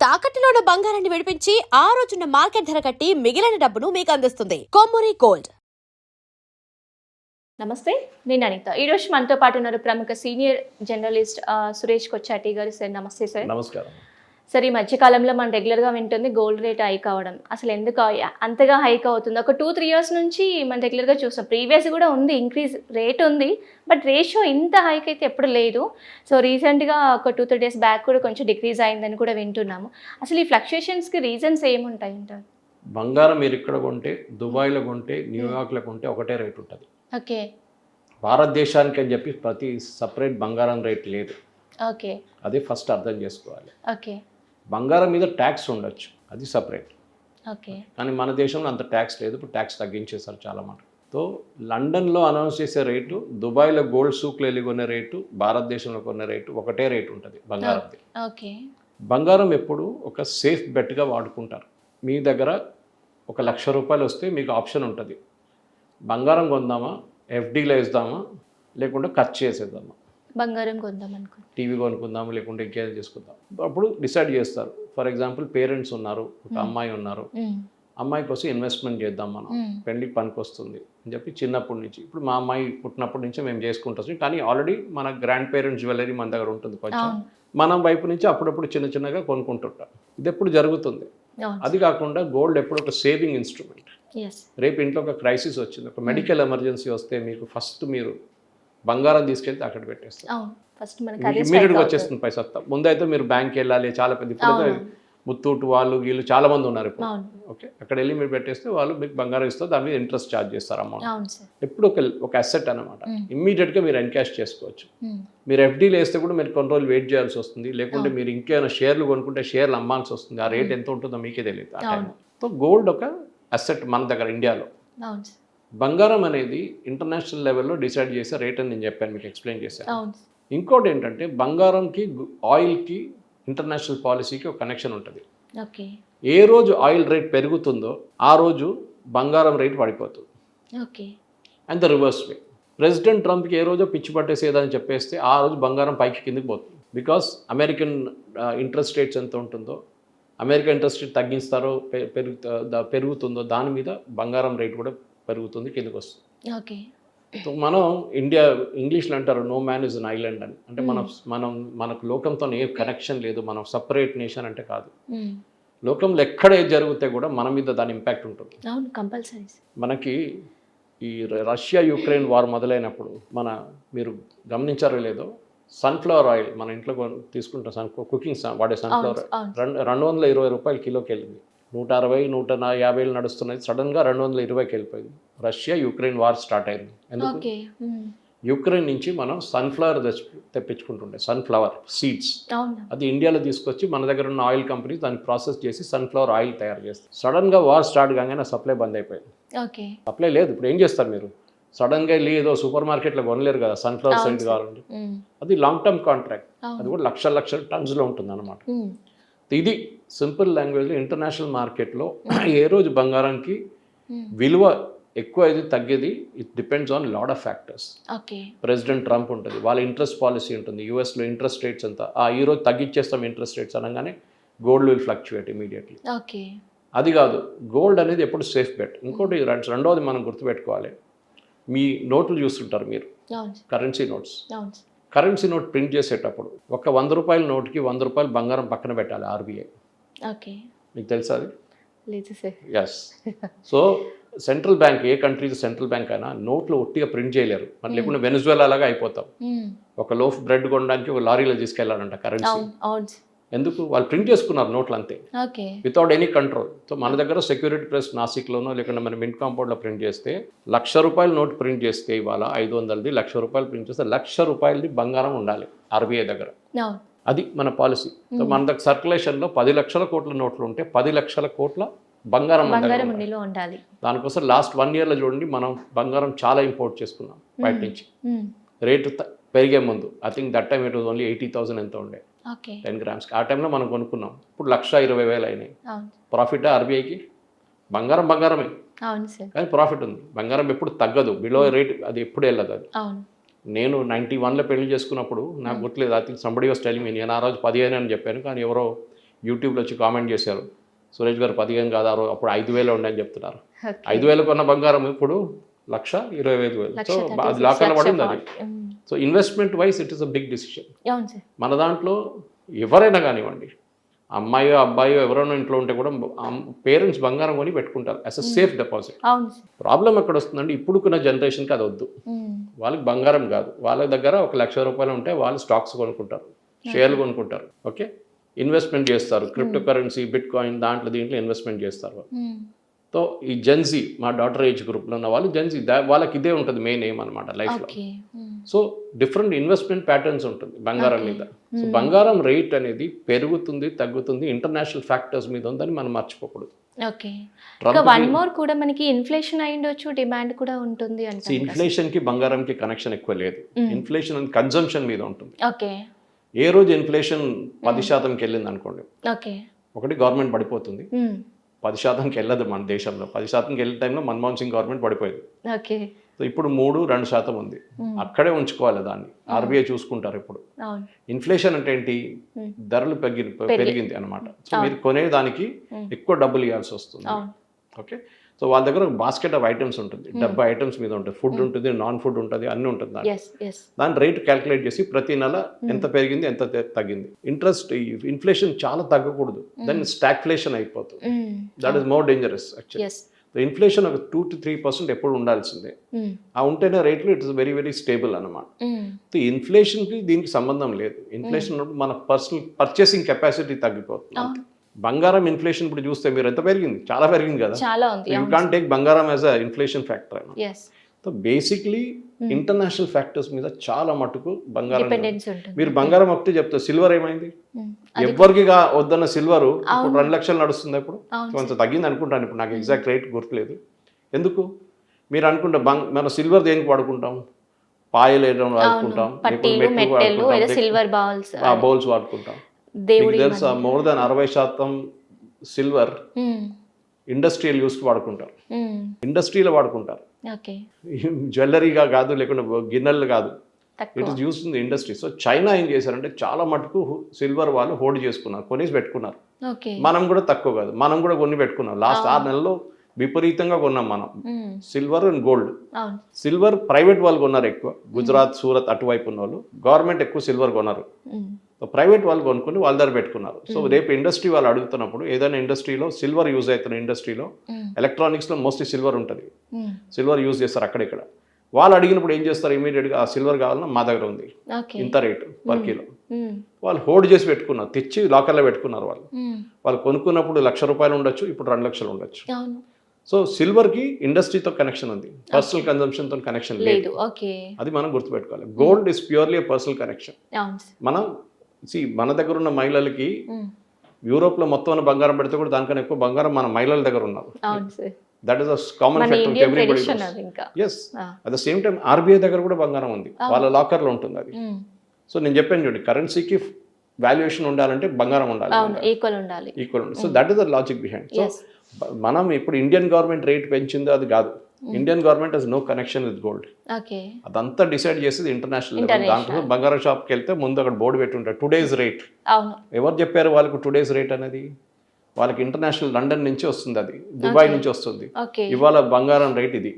తాకట్టులో ఉన్న బంగారాన్ని విడిపించి ఆ రోజున్న మార్కెట్ ధర కట్టి మిగిలిన డబ్బును మీకు అందిస్తుంది కొమ్మూరి గోల్డ్. నమస్తే, నేను అనిత. ఈరోజు మనతో పాటు ఉన్నారు ప్రముఖ సీనియర్ జర్నలిస్ట్ సురేష్ కొచ్చాటి గారు. సార్ నమస్తే. సార్ నమస్కారం. సార్, ఈ మధ్యకాలంలో మనం రెగ్యులర్గా వింటుంది గోల్డ్ రేట్ హైక్ అవ్వడం. అసలు ఎందుకు అంతగా హైక్ అవుతుంది? ఒక 2-3 ఇయర్స్ నుంచి మనం రెగ్యులర్గా చూస్తాం. ప్రీవియస్ కూడా ఉంది, ఇంక్రీజ్ రేట్ ఉంది, బట్ రేషియో ఇంత హైక్ అయితే ఎప్పుడు లేదు. సో రీసెంట్గా ఒక 2-3 డేస్ బ్యాక్ కూడా కొంచెం డిక్రీజ్ అయిందని కూడా వింటున్నాము. అసలు ఈ ఫ్లక్చుయేషన్స్కి రీజన్స్ ఏముంటాయి అంటారు? బంగారం మీరు ఇక్కడ కొంటే, దుబాయ్లో కొంటే, న్యూయార్క్లో కొంటే ఒకటే రేట్ ఉంటుంది. ఓకే. భారతదేశానికి అని చెప్పి ప్రతి సపరేట్ బంగారం రేట్ లేదు. ఓకే. అది ఫస్ట్ అర్థం చేసుకోవాలి. ఓకే. బంగారం మీద ట్యాక్స్ ఉండొచ్చు, అది సపరేట్. ఓకే. కానీ మన దేశంలో అంత ట్యాక్స్ లేదు. ఇప్పుడు ట్యాక్స్ తగ్గించేశారు చాలా మాట. సో లండన్లో అనౌన్స్ చేసే రేటు, దుబాయ్లో గోల్డ్ సూక్లు వెళ్ళి కొనే రేటు, భారతదేశంలో కొనే రేటు ఒకటే రేటు ఉంటుంది బంగారంది. ఓకే. బంగారం ఎప్పుడు ఒక సేఫ్ బెట్గా వాడుకుంటారు. మీ దగ్గర ₹1,00,000 వస్తే మీకు ఆప్షన్ ఉంటుంది, బంగారం కొందామా, ఎఫ్డీలో వేద్దామా, లేకుంటే ఖర్చు చేసేద్దామా, బంగారం కొందాం అనుకో, టీవీ కొనుక్కుందాము, లేకుంటే ఇంకేదో చేసుకుందాం. అప్పుడు డిసైడ్ చేస్తారు. ఫర్ ఎగ్జాంపుల్ పేరెంట్స్ ఉన్నారు, ఒక అమ్మాయి ఉన్నారు, అమ్మాయి కోసం ఇన్వెస్ట్మెంట్ చేద్దాం, మనం పెళ్ళికి పనికి వస్తుంది అని చెప్పి చిన్నప్పటి నుంచి, ఇప్పుడు మా అమ్మాయి పుట్టినప్పటి నుంచి మేము చేసుకుంటాం. కానీ ఆల్రెడీ మన గ్రాండ్ పేరెంట్స్ జ్యువెలరీ మన దగ్గర ఉంటుంది కొంచెం, మనం వైపు నుంచి అప్పుడప్పుడు చిన్న చిన్నగా కొనుక్కుంటుంటాం. ఇది ఎప్పుడు జరుగుతుంది. అది కాకుండా గోల్డ్ ఎప్పుడు ఒక సేవింగ్ ఇన్స్ట్రుమెంట్. రేపు ఇంట్లో ఒక క్రైసిస్ వచ్చింది, ఒక మెడికల్ ఎమర్జెన్సీ వస్తే మీకు ఫస్ట్ మీరు బంగారం తీసుకెళ్తే అక్కడ పెట్టేస్తారు. ఇమ్మీడియట్గా వచ్చేస్తుంది పైసా. ముందైతే మీరు బ్యాంక్కి వెళ్ళాలి, చాలా పెద్ద. ఇప్పుడైతే ముత్తూట్ వాళ్ళు వీళ్ళు చాలా మంది ఉన్నారు ఇప్పుడు. ఓకే, అక్కడ వెళ్ళి మీరు పెట్టేస్తే వాళ్ళు మీకు బంగారం ఇస్తారు, దాని మీద ఇంట్రెస్ట్ ఛార్జ్ చేస్తారు అమౌంట్. ఎప్పుడు ఒక అసెట్ అనమాట. ఇమ్మీడియట్గా మీరు ఎన్కాష్ చేసుకోవచ్చు. మీరు ఎఫ్డీలు వేస్తే కూడా మీరు కొన్ని రోజులు వెయిట్ చేయాల్సి వస్తుంది, లేకుంటే మీరు ఇంకేమైనా షేర్లు కొనుక్కుంటే షేర్లు అమ్మాల్సి వస్తుంది. ఆ రేట్ ఎంత ఉంటుందో మీకే తెలియదు ఆ టైం. సో గోల్డ్ ఒక అసెట్ మన దగ్గర ఇండియాలో. బంగారం అనేది ఇంటర్నేషనల్ లెవెల్లో డిసైడ్ చేసే రేట్ అని నేను చెప్పాను, మీకు ఎక్స్ప్లెయిన్ చేశాను. ఇంకోటి ఏంటంటే బంగారంకి ఆయిల్కి ఇంటర్నేషనల్ పాలసీకి ఒక కనెక్షన్ ఉంటుంది. ఏ రోజు ఆయిల్ రేట్ పెరుగుతుందో ఆ రోజు బంగారం రేట్ పడిపోతుంది. And the reverse way. President ట్రంప్కి ఏ రోజో పిచ్చి పట్టేసేదని చెప్పేస్తే ఆ రోజు బంగారం పైకి కిందకి పోతుంది. బికాస్ అమెరికన్ ఇంట్రెస్ట్ రేట్స్ ఎంత ఉంటుందో, అమెరికా ఇంట్రెస్ట్ రేట్ తగ్గిస్తారో పెరుగుతుందో దాని మీద బంగారం రేట్ కూడా పెరుగుతుంది, కిందకి వస్తుంది. మనం ఇండియా, ఇంగ్లీష్లో అంటారు no man is an island అని. అంటే మనకు లోకంతో ఏ కనెక్షన్ లేదు, మనం సపరేట్ నేషన్ అంటే కాదు. లోకంలో ఎక్కడ ఏది జరిగితే కూడా మన మీద దాని ఇంపాక్ట్ ఉంటుంది. మనకి ఈ రష్యా యుక్రెయిన్ వార్ మొదలైనప్పుడు మీరు గమనించారో లేదో, సన్ఫ్లవర్ ఆయిల్ మన ఇంట్లో తీసుకుంటాం, కుకింగ్ వాడే సన్ఫ్లవర్ ₹220 కిలోకి వెళ్ళింది. 160-150 నడుస్తున్నది, సడన్గా 220కి వెళ్ళిపోయింది. రష్యా యుక్రెయిన్ వార్ స్టార్ట్ అయింది. ఎందుకు? యుక్రెయిన్ నుంచి మనం సన్ఫ్లవర్ తెప్పించుకుంటుండే, సన్ఫ్లవర్ సీడ్స్. అది ఇండియాలో తీసుకొచ్చి మన దగ్గర ఉన్న ఆయిల్ కంపెనీ దాన్ని ప్రాసెస్ చేసి సన్ఫ్లవర్ ఆయిల్ తయారు చేస్తారు. సడన్గా వార్ స్టార్ట్ కాగానే సప్లై బంద్ అయిపోయింది. సప్లై లేదు. ఇప్పుడు ఏం చేస్తారు మీరు? సడన్గా ఏదో సూపర్ మార్కెట్లో కొనలేరు కదా సన్ఫ్లవర్ సీడ్ కావాలంటే. అది లాంగ్ టర్మ్ కాంట్రాక్ట్, అది కూడా లక్షల టన్స్లో ఉంటుంది అన్నమాట. ఇది సింపుల్ లాంగ్వేజ్లో ఇంటర్నేషనల్ మార్కెట్లో ఏ రోజు బంగారానికి విలువ ఎక్కువ ఇది తగ్గేది, it depends on lot of factors. President Trump ఉంటుంది, వాళ్ళ ఇంట్రెస్ట్ పాలసీ ఉంటుంది, యూఎస్లో ఇంట్రెస్ట్ రేట్స్ అంతా ఈ రోజు తగ్గించేస్తాం ఇంట్రెస్ట్ రేట్స్ అనగానే గోల్డ్ విల్ ఫ్లక్చువేట్ ఇమీడియట్లీ. అది కాదు, గోల్డ్ అనేది ఎప్పుడు సేఫ్ బెట్. ఇంకోటి రెండవది మనం గుర్తుపెట్టుకోవాలి, మీ నోట్లు చూస్తుంటారు మీరు, currency notes. Currency note print చేసేటప్పుడు ఒక ₹100 నోట్కి ₹100 బంగారం పక్కన పెట్టాలి ఆర్బీఐ. మీకు తెలుసా అది? ఎస్. సో సెంట్రల్ బ్యాంక్, ఏ కంట్రీస్ సెంట్రల్ బ్యాంక్ అయినా నోట్లు ఒట్టిగా ప్రింట్ చేయలేరు. మరి లేకుండా వెనిజువేలా లాగా అయిపోతాం. ఒక లోఫ్ బ్రెడ్ కొనడానికి ఒక లారీలో తీసుకెళ్లాలంట కరెన్సీ. ఎందుకు? వాళ్ళు ప్రింట్ చేసుకున్నారు నోట్లు అంతే, వితౌట్ ఎనీ కంట్రోల్. సో మన దగ్గర సెక్యూరిటీ ప్రెస్ నాసిక్లోనో లేకుండా మన మింట్ కాంపౌండ్లో ప్రింట్ చేస్తే ₹1,00,000 నోట్ ప్రింట్ చేస్తే ఇవాళ 500ది ₹1,00,000 ప్రింట్ చేస్తే ₹1,00,000 బంగారం ఉండాలి ఆర్బీఐ దగ్గర. అది మన పాలసీ. సో మన దగ్గర సర్క్యులేషన్లో 10 లక్షల కోట్ల నోట్లు ఉంటే 10 లక్షల కోట్ల బంగారం ఉండాలి. దానికోసం లాస్ట్ 1 yearలో చూడండి, మనం బంగారం చాలా ఇంపోర్ట్ చేసుకున్నాం బయట నుంచి. రేటు పెరిగే ముందు I think that time it was only 80,000 ఎంత ఉండే 10 grams. ఆ టైంలో మనం కొనుక్కున్నాం. ఇప్పుడు 1,20,000 అయినాయి. ప్రాఫిట్ ఆర్బీఐకి? బంగారమే కానీ ప్రాఫిట్ ఉంది. బంగారం ఎప్పుడు తగ్గదు, బిలో రేట్ అది ఎప్పుడు వెళ్ళదు. అది నేను 91లో పెళ్లి చేసుకున్నప్పుడు నాకు గుర్తులేదు, I think somebody was telling me, నేను ఆ రోజు 15 అని చెప్పాను, కానీ ఎవరో యూట్యూబ్లో వచ్చి కామెంట్ చేశారు, సురేష్ గారు 15 కాదు అప్పుడు 5,000 ఉండే అని చెప్తున్నారు. ఓకే. 5,000 కొన్న బంగారం ఇప్పుడు 1,25,000. సో అది లాకర్లో పడింది అది. So investment wise it is a big decision. అవును సార్. మన దాంట్లో ఎవరైనా కానివ్వండి, అమ్మాయో అబ్బాయో ఎవరైనా ఇంట్లో ఉంటే కూడా పేరెంట్స్ బంగారం కొని పెట్టుకుంటారు యాజ్ అ సేఫ్ డిపాజిట్. అవును సార్. ప్రాబ్లం ఎక్కడ వస్తుందంటే ఇప్పుడుకున్న జనరేషన్కి అది వద్దు. వాళ్ళకి బంగారం కాదు, వాళ్ళ దగ్గర 1,00,000 రూపాయలు ఉంటే వాళ్ళు స్టాక్స్ కొనుక్కుంటారు, షేర్లు కొనుక్కుంటారు. ఓకే, ఇన్వెస్ట్మెంట్ చేస్తారు, క్రిప్టో కరెన్సీ, బిట్ కాయిన్, దీంట్లో ఇన్వెస్ట్మెంట్ చేస్తారు. సో ఈ జెన్జీ, మా డాటర్ ఏజ్ గ్రూప్లో ఉన్న వాళ్ళు జెన్జీ, వాళ్ళకి ఇదే ఉంటుంది మెయిన్ ఎయిమ్ అనమాట లైఫ్లో. సో డిఫరెంట్ ఇన్వెస్ట్మెంట్ ప్యాటర్న్స్ ఉంటుంది బంగారం మీద. సో బంగారం రేట్ అనేది పెరుగుతుంది తగ్గుతుంది ఇంటర్నేషనల్ ఫ్యాక్టర్స్ మీద ఉందని మనం మర్చిపోకూడదు. ఓకే. ఇంకా వన్ మోర్ కూడా మనకి ఇన్ఫ్లేషన్ అయ్యుండొచ్చు, డిమాండ్ కూడా ఉంటుంది అంటే. ఇన్ఫ్లేషన్కి బంగారంకి కనెక్షన్ ఎక్కువ లేదు. ఇన్ఫ్లేషన్ అనేది కన్జంప్షన్ మీద ఉంటుంది. ఓకే. ఏ రోజు ఇన్ఫ్లేషన్ 10%కి వెళ్ళింది అనుకోండి, ఓకే, ఒకటి గవర్నమెంట్ పడిపోతుంది. 10%కి వెళ్ళదు మన దేశంలో. 10%కి వెళ్ళే టైంలో మన్మోహన్ సింగ్ గవర్నమెంట్ పడిపోయింది. ఓకే. సో ఇప్పుడు 3-2% ఉంది, అక్కడే ఉంచుకోవాలి దాన్ని. ఆర్బీఐ చూసుకుంటారు ఇప్పుడు. ఇన్ఫ్లేషన్ అంటే ఏంటి, ధరలు పెరిగింది అనమాట. సో మీరు కొనేదానికి ఎక్కువ డబ్బులు ఇవ్వాల్సి వస్తుంది. ఓకే, సో వాళ్ళ దగ్గర ఒక బాస్కెట్ ఆఫ్ ఐటమ్స్ ఉంటుంది, 70 ఐటమ్స్ మీద ఉంటుంది, ఫుడ్ ఉంటుంది, నాన్ ఫుడ్ ఉంటుంది, అన్నీ ఉంటుంది. దాని రేట్ క్యాలిక్యులేట్ చేసి ప్రతి నెల ఎంత పెరిగింది ఎంత తగ్గింది. ఇన్ఫ్లేషన్ చాలా తగ్గకూడదు, దాన్ని స్టాగ్ఫ్లేషన్ అయిపోతుంది. That is more dangerous actually. Inflation ఒక 2-3% ఎప్పుడు ఉండాల్సిందే. ఆ ఉంటేనే రేట్లు it is very very stable అనమాట. సో ఇన్ఫ్లేషన్కి దీనికి సంబంధం లేదు. ఇన్ఫ్లేషన్ మన పర్సనల్ పర్చేసింగ్ కెపాసిటీ తగ్గిపోతుంది. బంగారం ఇన్ఫ్లేషన్ ఇప్పుడు చూస్తే మీరు ఎంత పెరిగింది, చాలా పెరిగింది కదా. యూ కాంట్ టేక్ బంగారం as a inflation factor. So basically international factors మీద చాలా మటుకు బంగారం. మీరు బంగారం ఒకటి చెప్తారు, సిల్వర్ ఏమైంది, ఎవరికి వద్దన్న సిల్వర్ ఇప్పుడు 2 లక్షలు నడుస్తుంది. ఇప్పుడు కొంచెం తగ్గింది అనుకుంటాను, ఇప్పుడు నాకు ఎగ్జాక్ట్ రేట్ గుర్తులేదు. ఎందుకు మీరు అనుకుంటా మన సిల్వర్ దేనికి వాడుకుంటాం, పాయలు వేయడం వాడుకుంటాం, బౌల్స్ వాడుకుంటాం. తెలుసా మోర్ దాన్ 60% సిల్వర్ ఇండస్ట్రియల్ యూస్కి వాడుకుంటారు, ఇండస్ట్రీలో వాడుకుంటారు. జ్యువెలరీగా కాదు, లేకుండా గిన్నెలు కాదు, it is use in the industry. So China ఏం చేశారంటే చాలా మటుకు సిల్వర్ వాళ్ళు హోల్డ్ చేసుకున్నారు, కొనేసి పెట్టుకున్నారు. మనం కూడా తక్కువ కాదు, మనం కూడా కొన్ని పెట్టుకున్నాం. లాస్ట్ 6 నెలల్లో విపరీతంగా కొన్నాం మనం silver and gold. Silver private వాళ్ళు కొన్నారు ఎక్కువ, గుజరాత్, సూరత్ అటువైపు ఉన్న వాళ్ళు. గవర్నమెంట్ ఎక్కువ సిల్వర్ కొన్నారు, ప్రైవేట్ వాళ్ళు కొనుక్కొని వాళ్ళ దగ్గర పెట్టుకున్నారు. సో రేపు ఇండస్ట్రీ వాళ్ళు అడుగుతున్నప్పుడు, ఏదైనా ఇండస్ట్రీలో సిల్వర్ యూజ్ అవుతున్న ఇండస్ట్రీలో, ఎలక్ట్రానిక్స్లో మోస్ట్లీ సిల్వర్ ఉంటుంది, సిల్వర్ యూజ్ చేస్తారు అక్కడిక్కడ. వాళ్ళు అడిగినప్పుడు ఏం చేస్తారు, ఇమీడియట్గా ఆ సిల్వర్ కావాలన్నా మా దగ్గర ఉంది, ఇంత రేటు పర్ కిలో. వాళ్ళు హోల్డ్ చేసి పెట్టుకున్నారు, తెచ్చి లాకర్లో పెట్టుకున్నారు. వాళ్ళు కొనుక్కున్నప్పుడు 1,00,000 రూపాయలు ఉండొచ్చు, ఇప్పుడు 2 లక్షలు ఉండొచ్చు. సో సిల్వర్కి ఇండస్ట్రీతో కనెక్షన్ ఉంది, పర్సనల్ కన్జంప్షన్తో కనెక్షన్ లేదు. అది మనం గుర్తుపెట్టుకోవాలి. Gold is purely personal connection. మనం మన దగ్గర ఉన్న మహిళలకి యూరోప్లో మొత్తం బంగారం పెడితే కూడా దానికన్నా ఎక్కువ బంగారం మన మహిళల దగ్గర ఉన్నారు. That is a common factor to everybody. Yes, at the same time RBI దగ్గర కూడా బంగారం ఉంది, వాళ్ళ లాకర్లో ఉంటుంది అది. సో నేను చెప్పాను చూడండి, కరెన్సీకి వాల్యుయేషన్ ఉండాలంటే బంగారం ఉండాలి, ఈక్వల్ ఉండాలి. So that is the logic behind. So మనం ఇప్పుడు ఇండియన్ గవర్నమెంట్ రేట్ పెంచిందో అది కాదు, Indian government has no connection with gold. అదంతా డిసైడ్ చేసేది ఇంటర్నేషనల్ లెవెల్. దాంట్లో బంగారం షాప్కి వెళ్తే ముందు అక్కడ బోర్డు పెట్టి ఉంటారు, టుడేస్ రేట్. ఎవరు చెప్పారు వాళ్ళకు టుడేస్ రేట్ అనేది? వాళ్ళకి ఇంటర్నేషనల్ లండన్ నుంచి వస్తుంది, అది దుబాయ్ నుంచి వస్తుంది. ఇవాళ బంగారం రేట్ ఇది.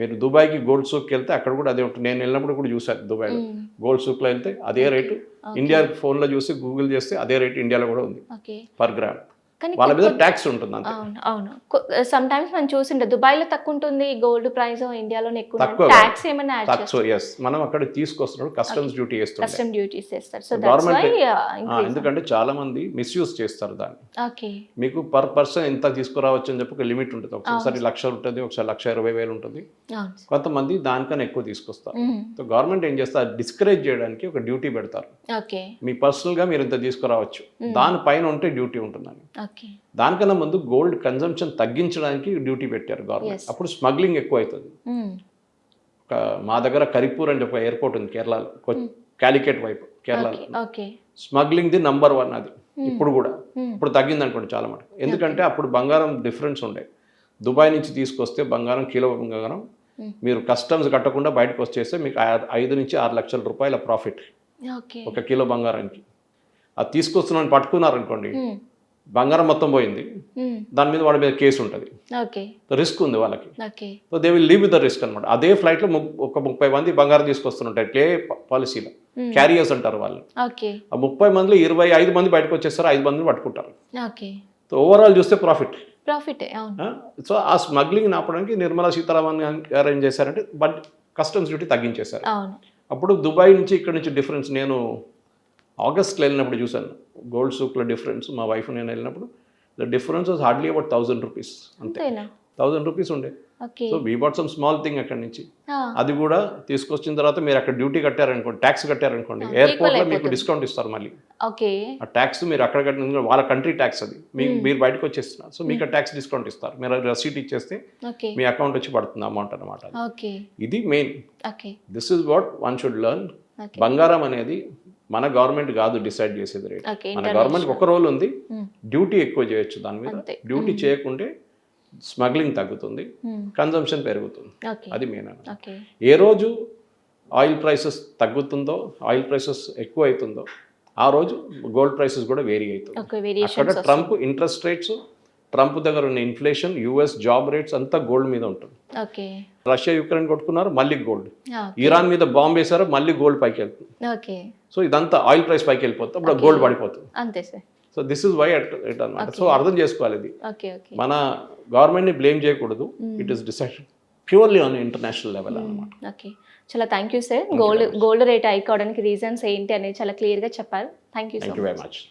మీరు దుబాయ్కి గోల్డ్ సూక్కి వెళ్తే అక్కడ కూడా అదే ఉంటుంది. నేను వెళ్ళినప్పుడు కూడా చూసాను, దుబాయ్లో గోల్డ్ సూక్లో వెళ్తే అదే రేటు. ఇండియా ఫోన్లో చూసి గూగుల్ చేస్తే అదే రేటు ఇండియాలో కూడా ఉంది పర్ గ్రామ్. వాళ్ళ మీద ట్యాక్స్ ఉంటుంది. అవును, సమ్ టైమ్స్ మనం చూసిండే దుబాయ్లో తక్కువ ఉంటుంది గోల్డ్ ప్రైస్, ఇండియాలోనే ఎక్కువ. ట్యాక్స్ ఏమైనా యాడ్ చేస్తారు? yes, మనం అక్కడ తీసుకొస్తున్నప్పుడు కస్టమ్స్ డ్యూటీ వేస్తారు, కస్టమ్ డ్యూటీస్ చేస్తారు. సో గవర్నమెంట్ ఎందుకంటే చాలా మంది మిస్యూజ్ చేస్తారు దాన్ని. మీకు పర్ పర్సన్ ఎంత తీసుకురావచ్చు అని చెప్పి ఒక లిమిట్ ఉంటుంది. ఒకసారి 1,00,000 ఉంటుంది, ఒకసారి 1,20,000 ఉంటుంది. కొంతమంది దానికన్నా ఎక్కువ తీసుకొస్తారు. సో గవర్నమెంట్ ఏం చేస్తారు, డిస్కరేజ్ చేయడానికి ఒక డ్యూటీ పెడతారు. మీ పర్సనల్ గా మీరు ఇంత తీసుకురావచ్చు, దానిపైన ఉంటే డ్యూటీ ఉంటుందని. దానికన్నా ముందు గోల్డ్ కన్జంప్షన్ తగ్గించడానికి డ్యూటీ పెట్టారు గవర్నమెంట్. అప్పుడు స్మగ్లింగ్ ఎక్కువ అవుతుంది. మా దగ్గర కరిపూర్ అని చెప్పి ఎయిర్పోర్ట్ ఉంది కేరళలో, కాలికెట్ వైపు కేరళలో. స్మగ్లింగ్ ది నంబర్ 1 అది ఇప్పుడు కూడా. ఇప్పుడు తగ్గింది అనుకోండి చాలా మటుకు, ఎందుకంటే అప్పుడు బంగారం డిఫరెన్స్ ఉండే. దుబాయ్ నుంచి తీసుకొస్తే బంగారం, కిలో బంగారం మీరు కస్టమ్స్ కట్టకుండా బయటకు వచ్చేస్తే మీకు 5 నుంచి 6 లక్షల రూపాయల ప్రాఫిట్ ఒక కిలో బంగారానికి. అది తీసుకొస్తున్నాను పట్టుకున్నారనుకోండి, బంగారం మొత్తం పోయింది, దాని మీద వాడి మీద కేసు ఉంటుంది, ఓకే రిస్క్ ఉంది వాళ్ళకి. Okay so they will leave with the risk అనమాట. అదే ఫ్లైట్లో ఒక 30 మంది బంగారం తీసుకొస్తుంటారు క్లే పాలసీలో, క్యారియర్స్ అంటారు వాళ్ళు. ఓకే ఆ 30 మందిలో 25 మంది బయటకు వచ్చేస్తారు, 5 మందిని పట్టుకుంటారు. ఓకే సో ఓవరాల్ చూస్తే ప్రాఫిట్. ప్రాఫిటే అవును. సో ఆ స్మగ్లింగ్ ఆపడానికి నిర్మలా సీతారామన్ గారు ఏం చేశారంటే బట్ కస్టమ్స్ డ్యూటీ తగ్గించేశారు. అవును అప్పుడు దుబాయ్ నుంచి ఇక్కడ నుంచి డిఫరెన్స్ నేను ఆగస్ట్లో వెళ్ళినప్పుడు చూశాను, గోల్డ్ సూక్లో డిఫరెన్స్. మా వైఫ్ నేను వెళ్ళినప్పుడు the difference was hardly about 1000 rupees, అంతే. అంతేనా? 1000 రూపీస్ ఉండే. Okay so we bought some small thing అక్కడి నుంచి. అది కూడా తీసుకొచ్చిన తర్వాత మీరు అక్కడ డ్యూటీ కట్టారనుకోండి, ట్యాక్స్ కట్టారనుకోండి, ఎయిర్పోర్ట్లో మీకు డిస్కౌంట్ ఇస్తారు మళ్ళీ. ఓకే ఆ ట్యాక్స్ మీరు అక్కడ కట్టిన వాళ్ళ కంట్రీ ట్యాక్స్, అది మీరు బయటకు వచ్చేస్తున్నారు. సో మీకు ట్యాక్స్ డిస్కౌంట్ ఇస్తారు. మీరు రసీట్ ఇచ్చేస్తే ఓకే మీ అకౌంట్ వచ్చి పడుతుంది అమౌంట్ అనమాట. ఓకే ఇది main. Okay this is what one should learn. Okay బంగారం అనేది మన గవర్నమెంట్ కాదు డిసైడ్ చేసేది రేట్. ఓకే మన గవర్నమెంట్ ఒక రోల్ ఉంది, Hmm. డ్యూటీ ఎక్కువ చేయొచ్చు దాని మీద. అంతే. డ్యూటీ చేయకుంటే స్మగ్లింగ్ తగ్గుతుంది, కన్జంప్షన్ పెరుగుతుంది. ఓకే అది మెయిన్. ఓకే ఏ రోజు ఆయిల్ ప్రైసెస్ తగ్గుతుందో, ఆయిల్ ప్రైసెస్ ఎక్కువ అవుతుందో, ఆ రోజు గోల్డ్ ప్రైసెస్ కూడా వేరీ అవుతుంది. ఓకే అక్కడ variations Trump interest rates, Trump దగ్గర ఉన్న ఇన్ఫ్లేషన్, యుఎస్ జాబ్ రేట్స్ అంతా గోల్డ్ మీద ఉంటుంది. ఓకే రష్యా యుక్రెయిన్ కొట్టుకున్నారు, మళ్ళీ గోల్డ్. ఓకే ఇరాన్ మీద బాంబు వేశారు, మళ్ళీ గోల్డ్ పైకి వెళ్తుంది. ఓకే సో ఇదంతా ఆయిల్ ప్రైస్ పైకి వెళ్ళిపోతుంది, అప్పుడు గోల్డ్ పడిపోతుంది. అంతే sir. So this is why it అనమాట. సో అర్థం చేసుకోవాలి, ఇది ఓకే ఓకే మన గవర్నమెంట్ని బ్లేమ్ చేయకూడదు. It is decided purely on international level అనమాట. ఓకే చాలా thank you sir. Gold rate hike అవడానికి రీజన్స్ ఏంటి అనేది చాలా క్లియర్గా చెప్పారు. Thank you so thank you much. Very much.